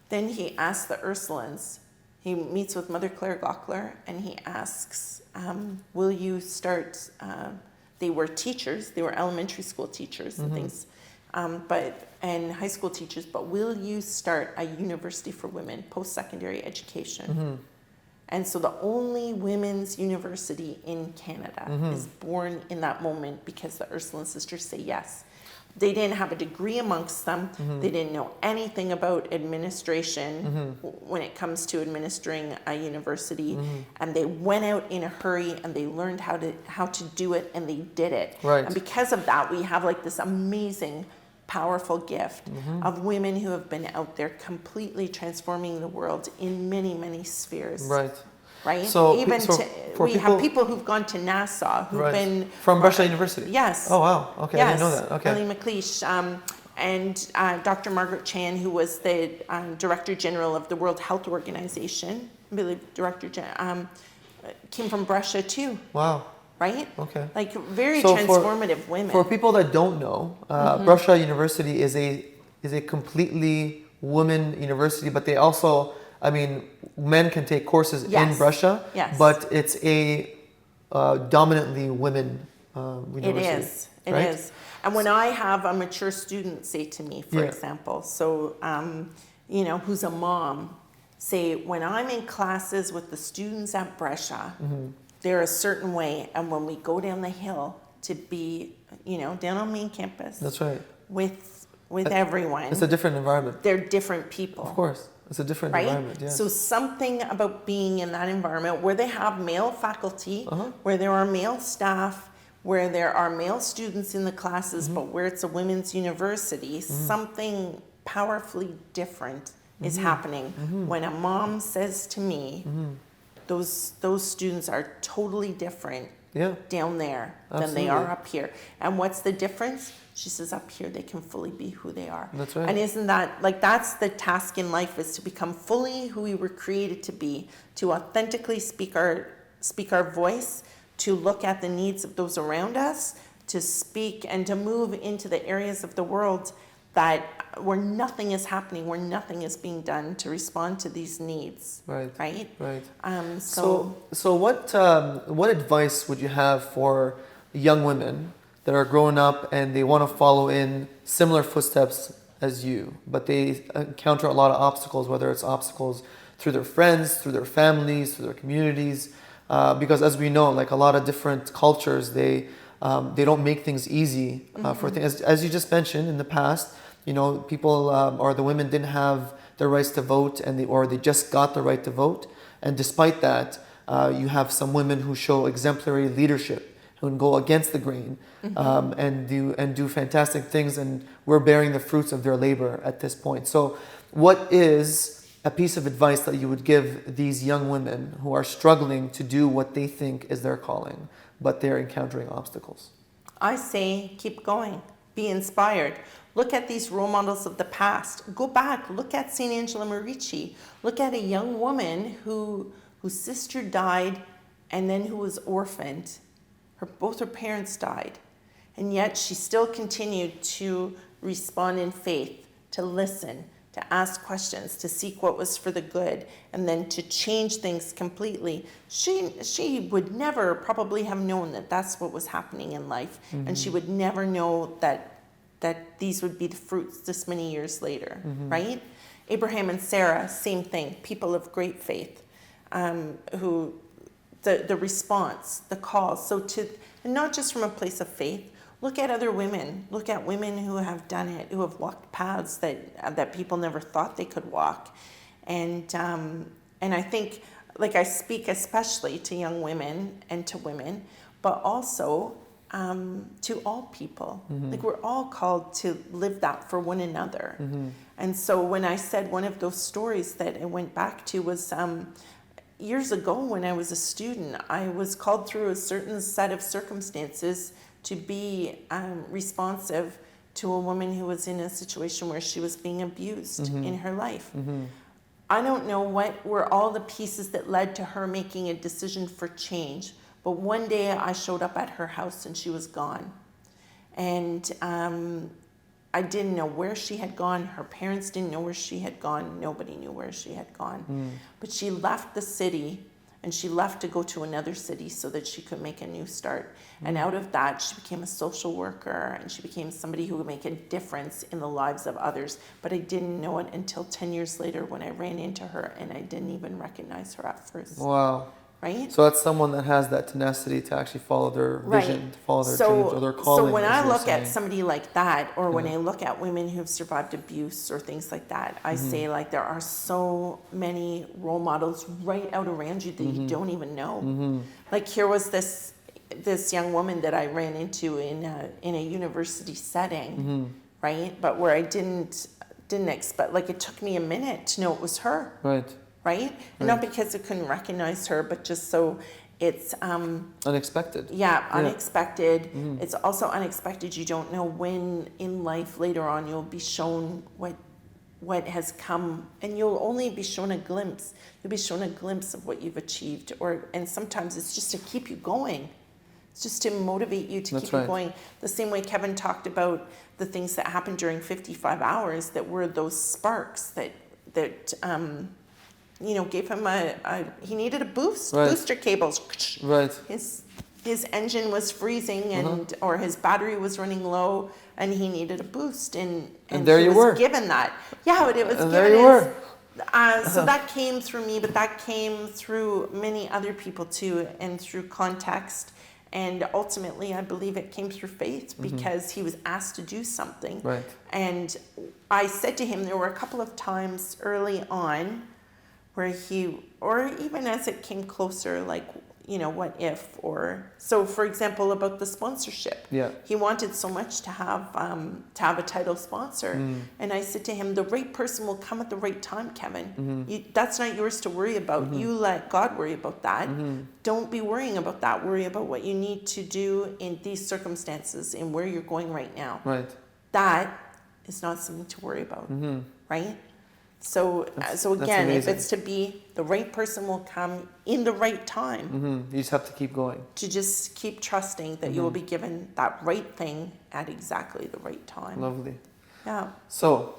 Then he asks the Ursulines. He meets with Mother Claire Gockler, and he asks, will you start, they were teachers, they were elementary school teachers and things, and high school teachers, but will you start a university for women, post-secondary education? And so the only women's university in Canada is born in that moment because the Ursuline sisters say yes. They didn't have a degree amongst them. They didn't know anything about administration when it comes to administering a university. And they went out in a hurry and they learned how to do it, and they did it. Right. And because of that, we have like this amazing, powerful gift of women who have been out there completely transforming the world in many, many spheres. Right. Right? So, we have people who've gone to NASA, who've been... From Brescia University? Yes. Oh, wow. Okay, yes. I didn't know that. Okay. Ellie McLeish, and Dr. Margaret Chan, who was the Director General of the World Health Organization, I believe came from Brescia too. Wow. Right? Okay. Like very transformative women. For people that don't know, Brescia University is a completely women university, but they also, I mean, men can take courses in Brescia, but it's a dominantly women university. It is. And when I have a mature student say to me, for example, so, who's a mom, say, when I'm in classes with the students at Brescia, they're a certain way, and when we go down the hill to be, down on main campus. That's right. With everyone. It's a different environment. They're different people. Of course. It's a different environment, yeah. So something about being in that environment where they have male faculty, where there are male staff, where there are male students in the classes, but where it's a women's university, something powerfully different is happening. When a mom says to me, those students are totally different down there than they are up here. And what's the difference? She says up here they can fully be who they are. That's right. And isn't that, like, that's the task in life, is to become fully who we were created to be, to authentically speak our voice, to look at the needs of those around us, to speak and to move into the areas of the world where nothing is happening, where nothing is being done to respond to these needs. Right. So what advice would you have for young women that are growing up and they want to follow in similar footsteps as you, but they encounter a lot of obstacles, whether it's obstacles through their friends, through their families, through their communities, because as we know, like a lot of different cultures, they don't make things easy for things. As you just mentioned in the past, people or the women didn't have the rights to vote, or they just got the right to vote, and despite that, you have some women who show exemplary leadership, who can go against the grain and do fantastic things, and we're bearing the fruits of their labor at this point. So what is a piece of advice that you would give these young women who are struggling to do what they think is their calling, but they're encountering obstacles? I say keep going, be inspired. Look at these role models of the past. Go back, look at St. Angela Merici. Look at a young woman whose sister died and then who was orphaned. Both her parents died, and yet she still continued to respond in faith, to listen, to ask questions, to seek what was for the good, and then to change things completely. She would never probably have known that that's what was happening in life, and she would never know that these would be the fruits this many years later, right? Abraham and Sarah, same thing, people of great faith, who the response, the call. So and not just from a place of faith, look at other women. Look at women who have done it, who have walked paths that people never thought they could walk. And I think, like, I speak especially to young women and to women, but also to all people. Like, we're all called to live that for one another. And so when I said one of those stories that I went back to was years ago when I was a student, I was called through a certain set of circumstances to be responsive to a woman who was in a situation where she was being abused in her life. I don't know what were all the pieces that led to her making a decision for change, but one day I showed up at her house and she was gone. And I didn't know where she had gone. Her parents didn't know where she had gone. Nobody knew where she had gone. But she left the city And she left to go to another city so that she could make a new start. And out of that, she became a social worker, and she became somebody who would make a difference in the lives of others. But I didn't know it until 10 years later when I ran into her, and I didn't even recognize her at first. Wow. Right? So that's someone that has that tenacity to actually follow their vision, to follow their dreams or their calling. So when I look at somebody like that, or when I look at women who've survived abuse or things like that, I say like there are so many role models right out around you that you don't even know. Like here was this young woman that I ran into in a university setting, right? But where I didn't expect, like it took me a minute to know it was her. Right? And not because I couldn't recognize her, but just so it's unexpected. Yeah, unexpected. It's also unexpected. You don't know when in life later on you'll be shown what has come, and you'll only be shown a glimpse. You'll be shown a glimpse of what you've achieved, and sometimes it's just to keep you going. It's just to motivate you to keep you going. The same way Kevin talked about the things that happened during 55 hours that were those sparks that gave him he needed a boost, booster cables. His engine was freezing or his battery was running low and he needed a boost and there he was given that. Yeah, but it was and given there you were. So that came through me, but that came through many other people too, and through context. And ultimately, I believe it came through faith because he was asked to do something. And I said to him, there were a couple of times early on where or even as it came closer, like, what if, so for example, about the sponsorship. He wanted so much to have a title sponsor. And I said to him, the right person will come at the right time, Kevin. That's not yours to worry about. You let God worry about that. Don't be worrying about that. Worry about what you need to do in these circumstances and where you're going right now. That is not something to worry about, right? So again, if it's to be, the right person will come in the right time. You just have to keep going. To just keep trusting that you will be given that right thing at exactly the right time. Lovely. Yeah. So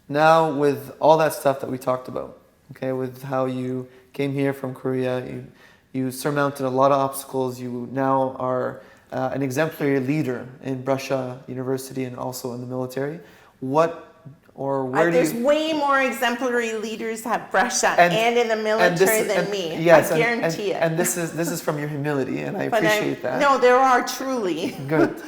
now with all that stuff that we talked about, okay, with how you came here from Korea, you surmounted a lot of obstacles. You now are an exemplary leader in Russia University and also in the military. There's way more exemplary leaders at Russia and in the military than me. Yes, I guarantee it. And this is from your humility, and I appreciate that. No, there are truly. Good.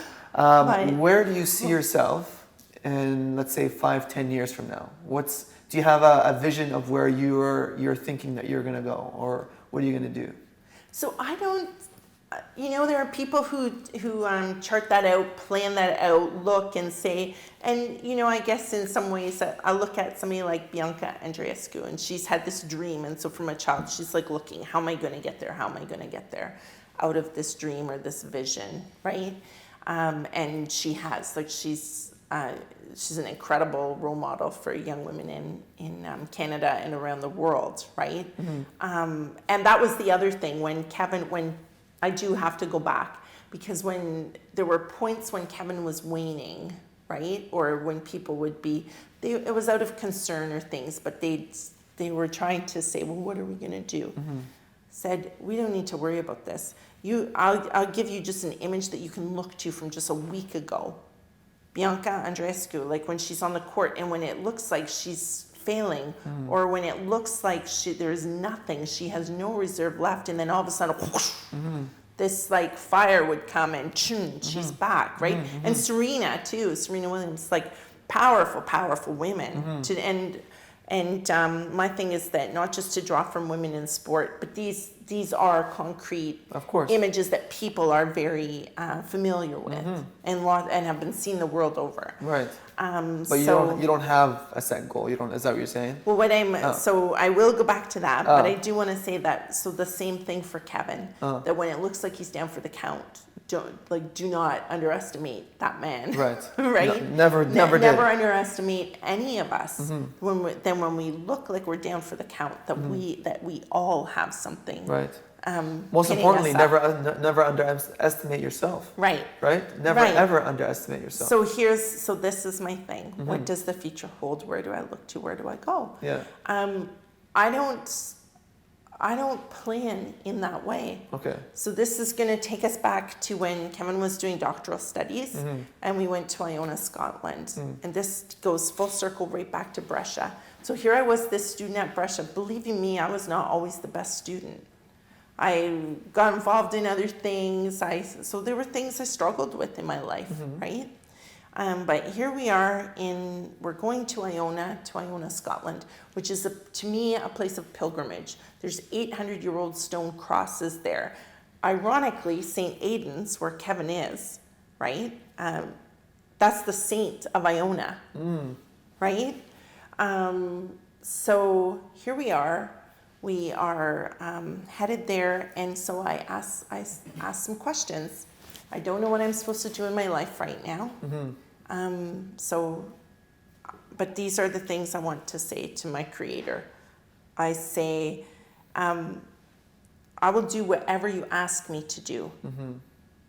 Where do you see yourself in, let's say, 5-10 years from now? Do you have a vision of where you're thinking that you're going to go, or what are you going to do? So I don't. There are people who chart that out, plan that out, look and say, and I guess in some ways I look at somebody like Bianca Andreescu, and she's had this dream, and so from a child she's like looking, how am I going to get there? How am I going to get there out of this dream or this vision, right? And she has, like, she's an incredible role model for young women in Canada and around the world, right? And that was the other thing when I do have to go back, because when there were points when Kevin was waning, right, or when people would be, it was out of concern or things, but they were trying to say, well, what are we going to do? Said, we don't need to worry about this. I'll give you just an image that you can look to from just a week ago. Bianca Andreescu, like when she's on the court and when it looks like she's failing, or when it looks like there's nothing, she has no reserve left, and then all of a sudden, whoosh, this like fire would come and she's back, right? And Serena Williams, like powerful women. And my thing is that not just to draw from women in sport, but these are concrete images that people are very familiar with and have been seen the world over. Right. But you don't have a set goal. Is that what you're saying? Well, so I will go back to that, but I do want to say that. So the same thing for Kevin, that when it looks like he's down for the count, do not underestimate that man. Right. Right. No, never underestimate any of us. When we look like we're down for the count, that we all have something. Right. Most importantly, never underestimate yourself. Right. Right. Never ever underestimate yourself. So this is my thing. What does the future hold? Where do I look to? Where do I go? Yeah. I don't plan in that way. Okay. So this is going to take us back to when Kevin was doing doctoral studies, and we went to Iona, Scotland. And this goes full circle right back to Brescia. So here I was, this student at Brescia. Believe you me, I was not always the best student. I got involved in other things. So there were things I struggled with in my life, right? But here we are we're going to Iona, Scotland, which is, to me, a place of pilgrimage. There's 800-year-old stone crosses there. Ironically, St. Aidan's, where Kevin is, right? That's the saint of Iona, right? So here we are. We are headed there, and so I asked some questions. I don't know what I'm supposed to do in my life right now. But these are the things I want to say to my Creator. I say, I will do whatever you ask me to do.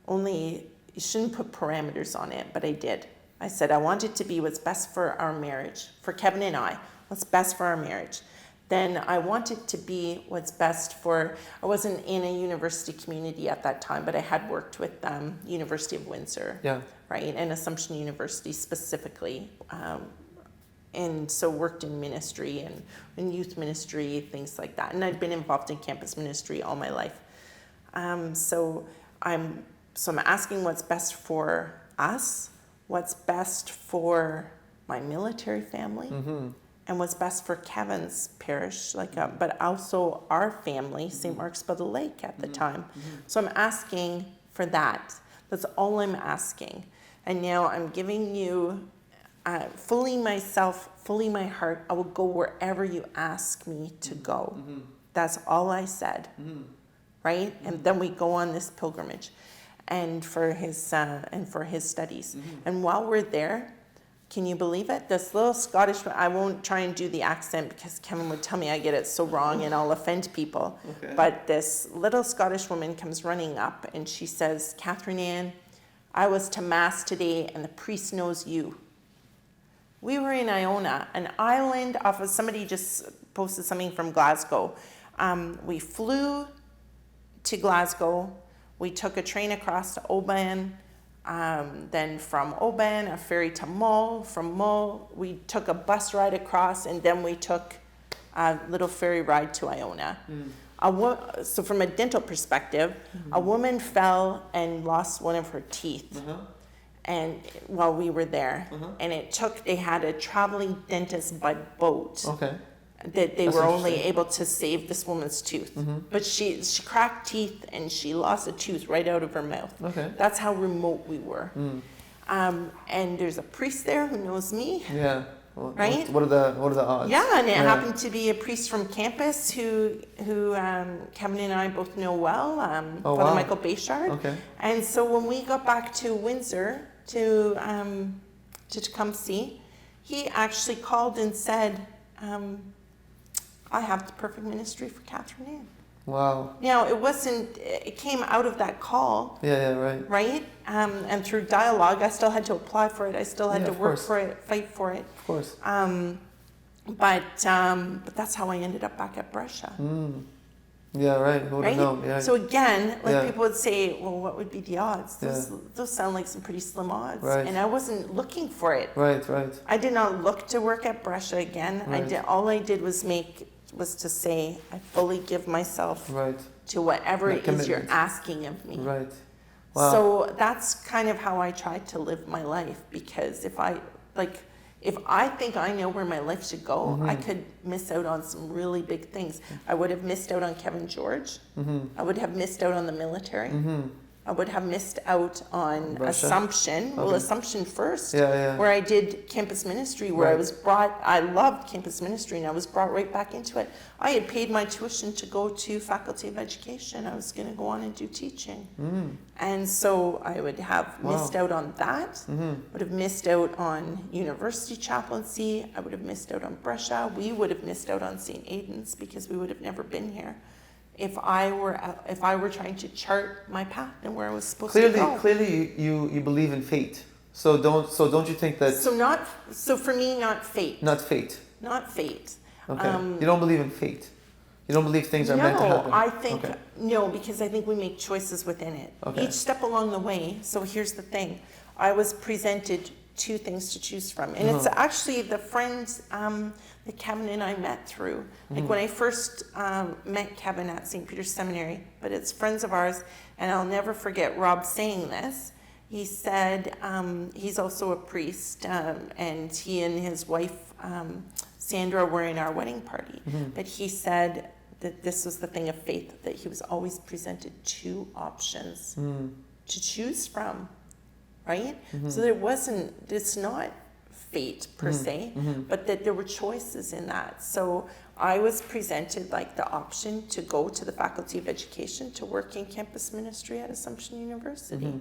Only you shouldn't put parameters on it, but I did. I said I want it to be what's best for our marriage, for Kevin and I, what's best for our marriage. Then I want it to be what's best for, I wasn't in a university community at that time, but I had worked with University of Windsor, right, and Assumption University specifically. And so worked in ministry and in youth ministry, things like that. And I'd been involved in campus ministry all my life. So I'm asking what's best for us, what's best for my military family, and what's best for Kevin's parish, but also our family, St. Mark's by the Lake at the time. So I'm asking for that. That's all I'm asking. And now I'm giving you fully myself, fully my heart. I will go wherever you ask me to go. That's all I said, right? And then we go on this pilgrimage, and for his studies. And while we're there, can you believe it? This little Scottish, I won't try and do the accent because Kevin would tell me I get it so wrong and I'll offend people. Okay. But this little Scottish woman comes running up and she says, Catherinanne, I was to Mass today and the priest knows you. We were in Iona, an island off of, somebody just posted something from Glasgow. We flew to Glasgow. We took a train across to Oban. Then from Oban, a ferry to Mull. From Mull, we took a bus ride across, and then we took a little ferry ride to Iona. So from a dental perspective, a woman fell and lost one of her teeth and while we were there. And they had a traveling dentist by boat. That they were only able to save this woman's tooth. But she cracked teeth and she lost a tooth right out of her mouth. That's how remote we were. And there's a priest there who knows me. Right? What are the odds? Yeah, and it happened to be a priest from campus who Kevin and I both know well, Father Michael Bayshard. And so when we got back to Windsor to come see, he actually called and said, I have the perfect ministry for Catherinanne. Wow. Now, it came out of that call. Right. Right? And through dialogue, I still had to apply for it. I still had to work for it, fight for it. Of course. But that's how I ended up back at Brescia. Yeah, right. Who would know? Yeah. So again, people would say, well, what would be the odds? Those sound like some pretty slim odds. Right. And I wasn't looking for it. Right. I did not look to work at Brescia again. Right. All I did was to say, I fully give myself to whatever it is you're asking of me. Right. Wow. So that's kind of how I try to live my life, because if I think I know where my life should go, I could miss out on some really big things. I would have missed out on Catherinanne George. I would have missed out on the military. I would have missed out on Brescia. Assumption. Well, Assumption first, where I did campus ministry, where I loved campus ministry, and I was brought right back into it. I had paid my tuition to go to Faculty of Education. I was going to go on and do teaching. And so I would have missed out on that. Would have missed out on university chaplaincy. I would have missed out on Brescia. We would have missed out on St. Aidan's because we would have never been here. If I were trying to chart my path and where I was supposed to go. Clearly, you believe in fate. So don't you think that? So for me, not fate. Not fate. Not fate. Okay. You don't believe in fate. You don't believe things are meant to happen? No, I think, no, because I think we make choices within it. Each step along the way. So here's the thing. I was presented 2 things to choose from. And it's actually the friends that Kevin and I met through. Like when I first met Kevin at St. Peter's Seminary, but it's friends of ours, and I'll never forget Rob saying this. He said, he's also a priest, and he and his wife, Sandra, were in our wedding party. But he said that this was the thing of faith, that he was always presented 2 options to choose from, right? So it's not fate per se, but that there were choices in that. So I was presented like the option to go to the Faculty of Education to work in campus ministry at Assumption University.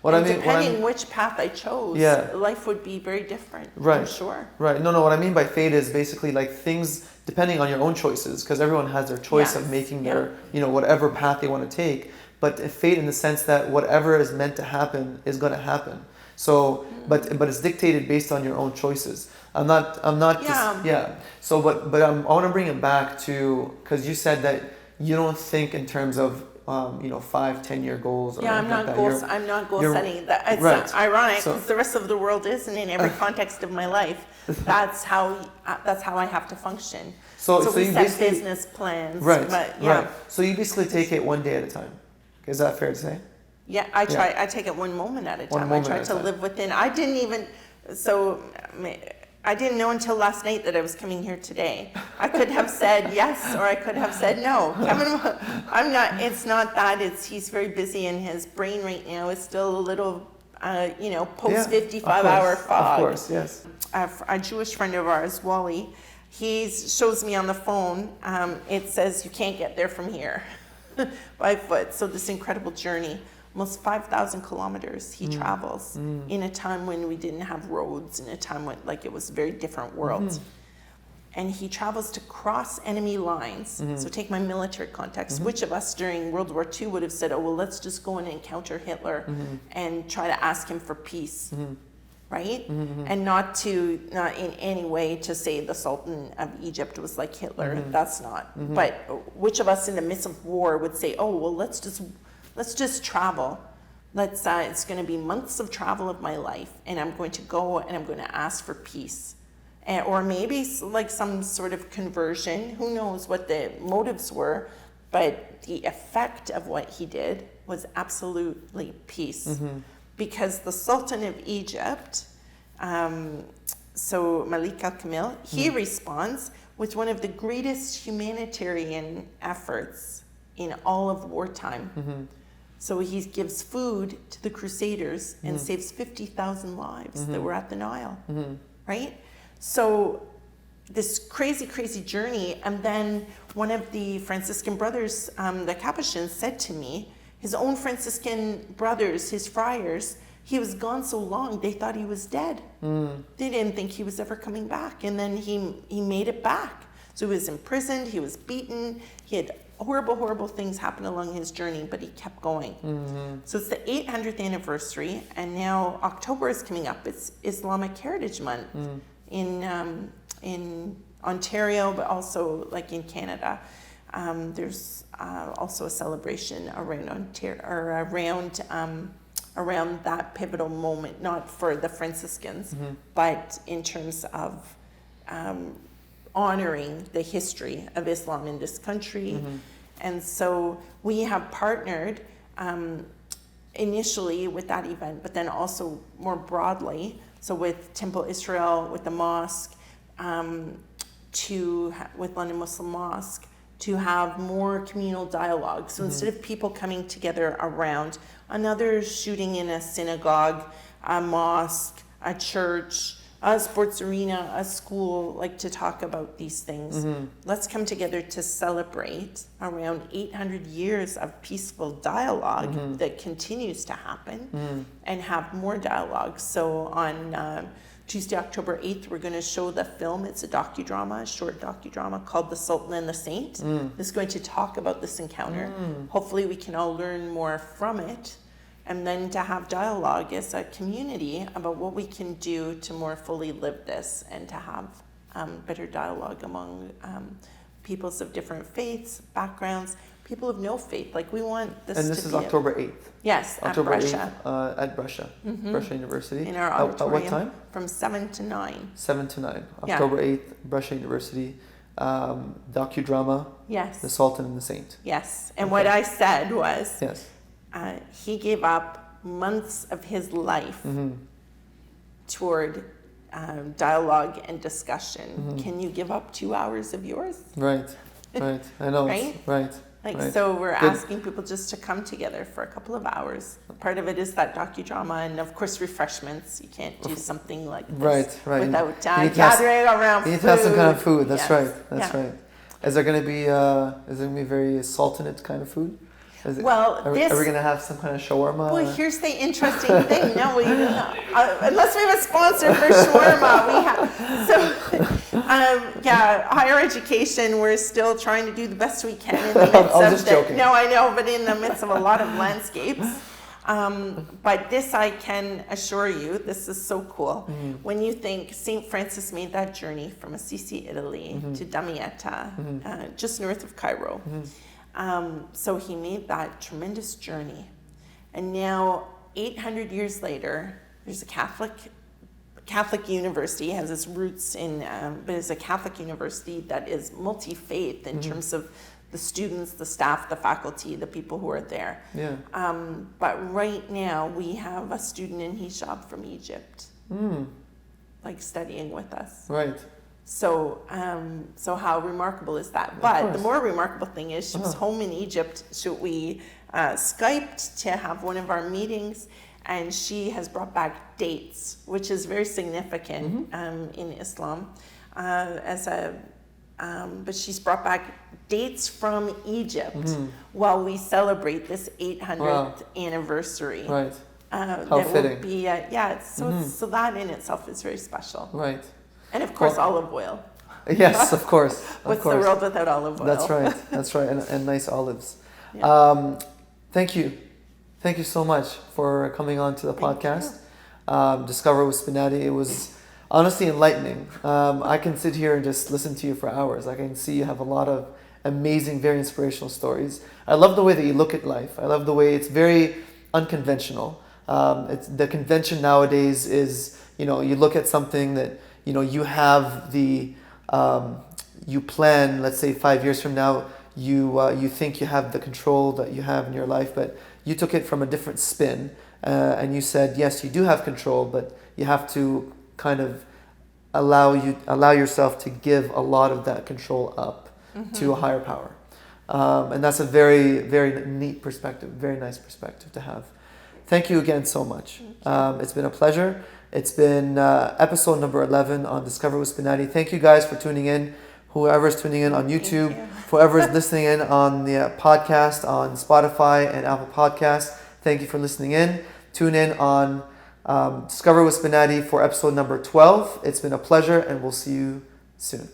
Depending which path I chose, life would be very different, I'm sure. Right. No, what I mean by fate is basically like things depending on your own choices, because everyone has their choice of making their, whatever path they want to take. But fate in the sense that whatever is meant to happen is going to happen. So, but it's dictated based on your own choices. I'm not. So, but I want to bring it back to, because you said that you don't think in terms of 5-10 year goals. Or I'm not I'm not goal setting. It's ironic because the rest of the world is, and in every context of my life, that's how I have to function. So we set business plans. Right. So you basically take it one day at a time. Is that fair to say? Yeah, I try. I take it one moment at a time. I try to live within. I didn't know until last night that I was coming here today. I could have said yes, or I could have said no. Kevin, I'm not. It's not that. He's very busy, and his brain right now is still a little, post 55-hour fog. Of course, yes. A Jewish friend of ours, Wally, he shows me on the phone. It says you can't get there from here by foot. So this incredible journey. Almost 5,000 kilometers he travels in a time when we didn't have roads, in a time when it was a very different world. And he travels to cross enemy lines. So take my military context. Which of us during World War II would have said, oh, well, let's just go and encounter Hitler and try to ask him for peace, right? And not in any way to say the Sultan of Egypt was like Hitler. That's not. But which of us in the midst of war would say, oh, well, let's just travel. It's going to be months of travel of my life, and I'm going to go and I'm going to ask for peace. Or maybe like some sort of conversion. Who knows what the motives were, but the effect of what he did was absolutely peace. Because the Sultan of Egypt, so Malik al-Kamil, he responds with one of the greatest humanitarian efforts in all of wartime. So he gives food to the Crusaders and saves 50,000 lives that were at the Nile, right? So this crazy, crazy journey. And then one of the Franciscan brothers, the Capuchins, said to me, his own Franciscan brothers, his friars, he was gone so long, they thought he was dead. They didn't think he was ever coming back. And then he made it back. So he was imprisoned, he was beaten, he had horrible, horrible things happen along his journey, but he kept going. So it's the 800th anniversary, and now October is coming up. It's Islamic Heritage Month in Ontario, but also like in Canada. There's also a celebration around that pivotal moment, not for the Franciscans, but in terms of honoring the history of Islam in this country. And so we have partnered initially with that event, but then also more broadly, so with Temple Israel, with the mosque, with London Muslim Mosque, to have more communal dialogue. So instead of people coming together around another shooting in a synagogue, a mosque, a church, a sports arena, a school, to talk about these things. Let's come together to celebrate around 800 years of peaceful dialogue that continues to happen and have more dialogue. So on Tuesday, October 8th, we're going to show the film. It's a docudrama, a short docudrama called The Sultan and the Saint. It's going to talk about this encounter. Hopefully we can all learn more from it. And then to have dialogue as a community about what we can do to more fully live this and to have better dialogue among peoples of different faiths, backgrounds, people of no faith. Like we want this to be... And this is October 8th. Yes, October at Brescia. 8th at Brescia, Brescia University. In our auditorium. At what time? From 7 to 9. 7 to 9. October 8th, Brescia University. Docudrama. Yes. The Sultan and the Saint. Yes. And what I said was, yes. He gave up months of his life toward dialogue and discussion. Can you give up 2 hours of yours? Right. I know. Right? Right. So we're asking people just to come together for a couple of hours. Part of it is that docudrama, and of course refreshments. You can't do something like this without gathering around food. You need to have some kind of food. That's yes. right. That's right. Is there going to be very sultanate kind of food? Are we going to have some kind of shawarma? Well, here's the interesting thing. No, unless we have a sponsor for shawarma, we have. So, higher education, we're still trying to do the best we can in the midst I'm just joking. No, I know, but in the midst of a lot of landscapes. But this I can assure you, this is so cool. When you think St. Francis made that journey from Assisi, Italy to Damietta, just north of Cairo. So he made that tremendous journey. And now, 800 years later, there's a Catholic university, has its roots in, but it's a Catholic university that is multi-faith in terms of the students, the staff, the faculty, the people who are there. Yeah. But right now, we have a student in hijab from Egypt, like studying with us. Right. So how remarkable is that? But the more remarkable thing is she was home in Egypt. So we Skyped to have one of our meetings, and she has brought back dates, which is very significant in Islam. But she's brought back dates from Egypt while we celebrate this 800th anniversary. Right. How fitting. Will be, so that in itself is very special. Right. And of course, olive oil. Yes, of course. What's the world without olive oil? That's right. And nice olives. Yeah. Thank you. Thank you so much for coming on to the podcast. Discover with Sbenati. It was honestly enlightening. I can sit here and just listen to you for hours. I can see you have a lot of amazing, very inspirational stories. I love the way that you look at life. I love the way it's very unconventional. The convention nowadays is, you look at something that, you have you plan, let's say 5 years from now, you think you have the control that you have in your life, but you took it from a different spin, and you said, yes, you do have control, but you have to kind of allow yourself to give a lot of that control up to a higher power. And that's a very, very neat perspective, very nice perspective to have. Thank you again so much. It's been a pleasure. It's been episode number 11 on Discover with Sbenati. Thank you guys for tuning in. Whoever's tuning in on YouTube, whoever's listening in on the podcast on Spotify and Apple Podcasts, thank you for listening in. Tune in on Discover with Sbenati for episode number 12. It's been a pleasure, and we'll see you soon.